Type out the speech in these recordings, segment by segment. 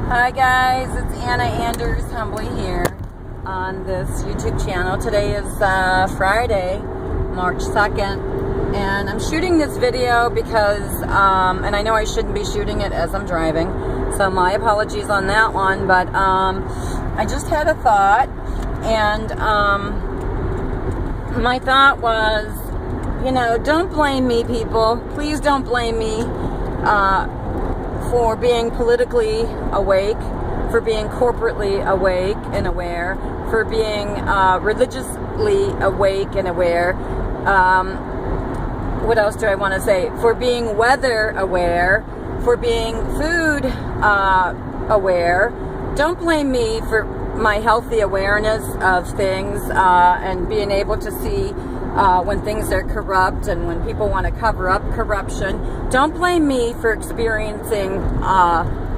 Hi guys, it's Anna Anders Humbly here on this YouTube channel. Today is Friday, March 2nd, and I'm shooting this video because, and I know I shouldn't be shooting it as I'm driving, so my apologies on that one, but I just had a thought, and my thought was, you know, don't blame me, people. Please don't blame me for being politically awake, for being corporately awake and aware, for being religiously awake and aware. What else do I want to say? For being weather aware, for being food aware. Don't blame me for my healthy awareness of things and being able to see when things are corrupt and when people want to cover up corruption. Don't blame me for experiencing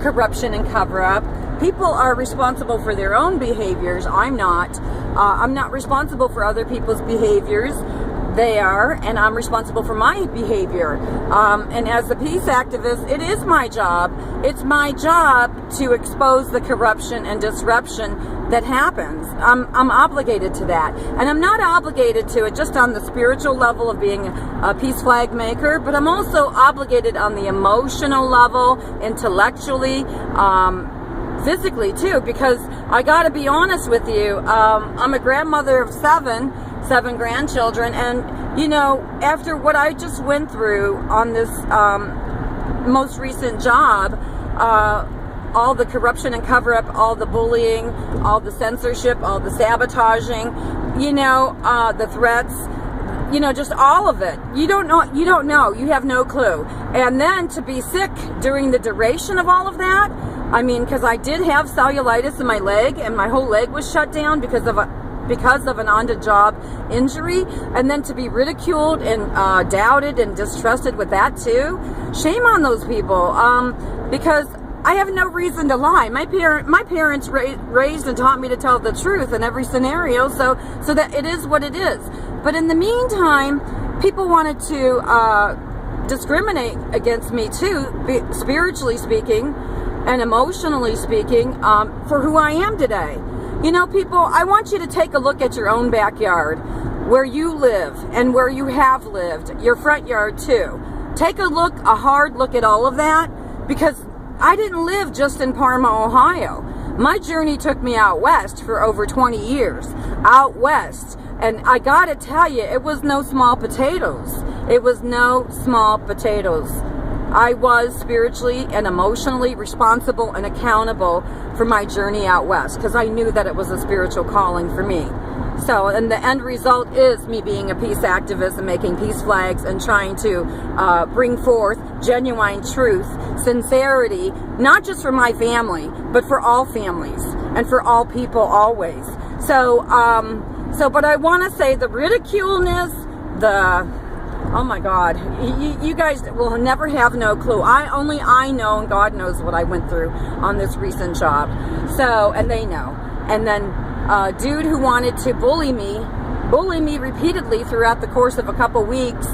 corruption and cover up. People are responsible for their own behaviors. I'm not. I'm not responsible for other people's behaviors. They are, and I'm responsible for my behavior. And as a peace activist, it is my job. It's my job to expose the corruption and disruption that happens. I'm obligated to that. And I'm not obligated to it just on the spiritual level of being a peace flag maker, but I'm also obligated on the emotional level, intellectually, physically too, because I gotta be honest with you, I'm a grandmother of seven grandchildren, and you know, after what I just went through on this most recent job, all the corruption and cover-up, all the bullying, all the censorship, all the sabotaging, you know, the threats, you know, just all of it. You don't know, you have no clue. And then to be sick during the duration of all of that, I mean, because I did have cellulitis in my leg, and my whole leg was shut down because of an on-the-job injury, and then to be ridiculed and doubted and distrusted with that too. Shame on those people, because I have no reason to lie. My parents raised and taught me to tell the truth in every scenario, so that it is what it is. But in the meantime, people wanted to discriminate against me too, spiritually speaking and emotionally speaking, for who I am today. You know, people, I want you to take a look at your own backyard, where you live and where you have lived, your front yard too. Take a hard look at all of that, because I didn't live just in Parma, Ohio. My journey took me out west for over 20 years, out west. And I gotta tell you, it was no small potatoes. It was no small potatoes. I was spiritually and emotionally responsible and accountable for my journey out west, because I knew that it was a spiritual calling for me. So, and the end result is me being a peace activist and making peace flags and trying to bring forth genuine truth, sincerity, not just for my family, but for all families and for all people always. So, but I want to say the ridiculeness, oh my God, you guys will never have no clue. Only I know, and God knows what I went through on this recent job. So, and they know. And then dude who wanted to bully me repeatedly throughout the course of a couple weeks,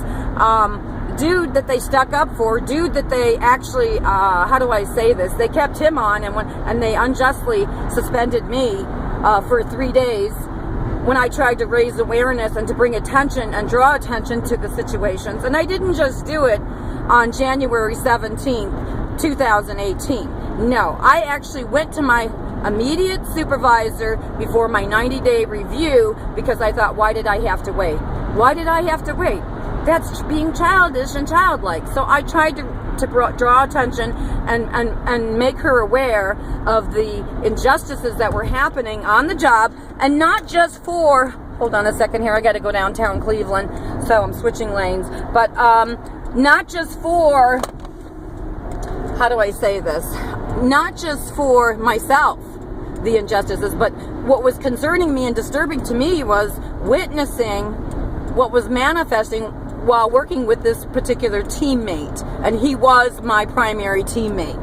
dude that they stuck up for, dude that they actually, how do I say this? They kept him on, and they unjustly suspended me for 3 days, when I tried to raise awareness and to bring attention and draw attention to the situations. And I didn't just do it on January 17th, 2018. No, I actually went to my immediate supervisor before my 90-day review, because I thought, why did I have to wait? Why did I have to wait? That's being childish and childlike. So I tried to draw attention and make her aware of the injustices that were happening on the job, and not just for, hold on a second here, I got to go downtown Cleveland, so I'm switching lanes, but not just for, how do I say this, not just for myself, the injustices, but what was concerning me and disturbing to me was witnessing what was manifesting while working with this particular teammate, and he was my primary teammate.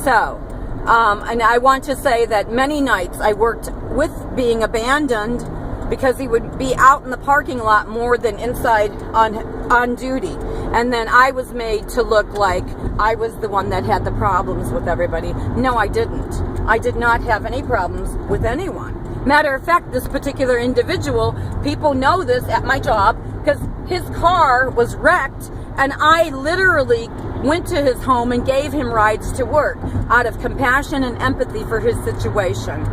So, and I want to say that many nights I worked with being abandoned, because he would be out in the parking lot more than inside on duty. And then I was made to look like I was the one that had the problems with everybody. No, I didn't. I did not have any problems with anyone. Matter of fact, this particular individual, people know this at my job because his car was wrecked, and I literally went to his home and gave him rides to work out of compassion and empathy for his situation.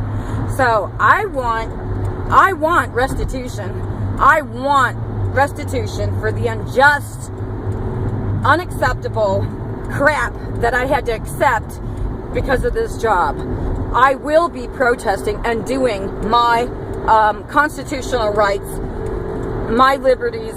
So I want restitution. I want restitution for the unjust, unacceptable crap that I had to accept because of this job. I will be protesting and doing my constitutional rights, my liberties.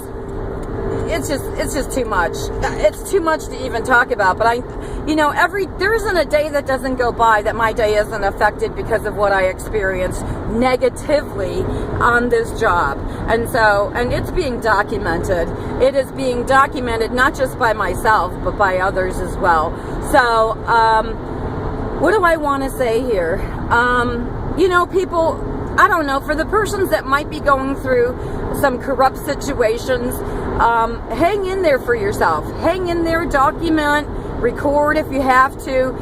It's just too much. It's too much to even talk about. But there isn't a day that doesn't go by that my day isn't affected because of what I experienced negatively on this job. And it's being documented. It is being documented not just by myself, but by others as well. So, what do I want to say here? People, I don't know, for the persons that might be going through some corrupt situations, hang in there for yourself. Hang in there, document, record if you have to.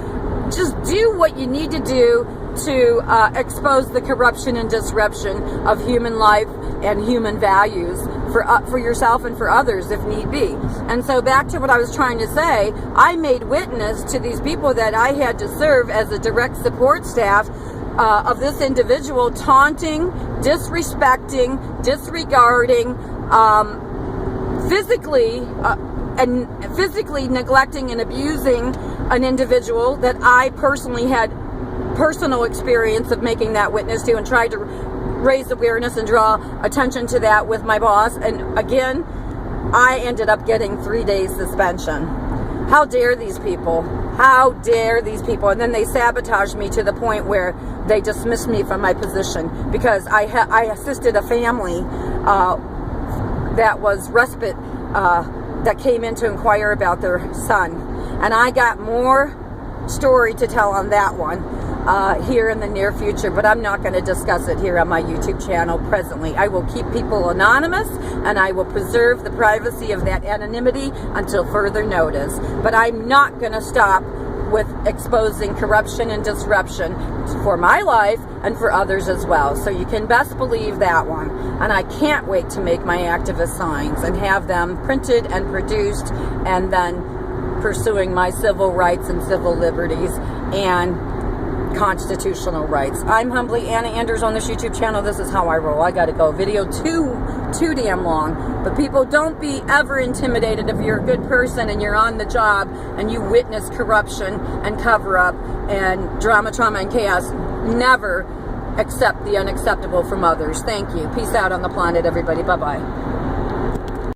Just do what you need to do to expose the corruption and disruption of human life and human values for yourself and for others if need be. And so back to what I was trying to say, I made witness to these people that I had to serve as a direct support staff of this individual taunting, disrespecting, disregarding, physically neglecting and abusing an individual that I personally had personal experience of making that witness to, and tried to raise awareness and draw attention to that with my boss. And again, I ended up getting 3 days suspension. How dare these people? How dare these people? And then they sabotaged me to the point where they dismissed me from my position because I assisted a family that was respite, that came in to inquire about their son. And I got more story to tell on that one here in the near future, but I'm not going to discuss it here on my YouTube channel presently. I will keep people anonymous, and I will preserve the privacy of that anonymity until further notice. But I'm not going to stop with exposing corruption and disruption for my life and for others as well. So you can best believe that one. And I can't wait to make my activist signs and have them printed and produced, and then pursuing my civil rights and civil liberties and constitutional rights. I'm humbly Anna Anders on this YouTube channel. This is how I roll. I gotta go. Video too damn long. But people, don't be ever intimidated if you're a good person and you're on the job and you witness corruption and cover up and drama, trauma, and chaos. Never accept the unacceptable from others. Thank you. Peace out on the planet, everybody. Bye-bye.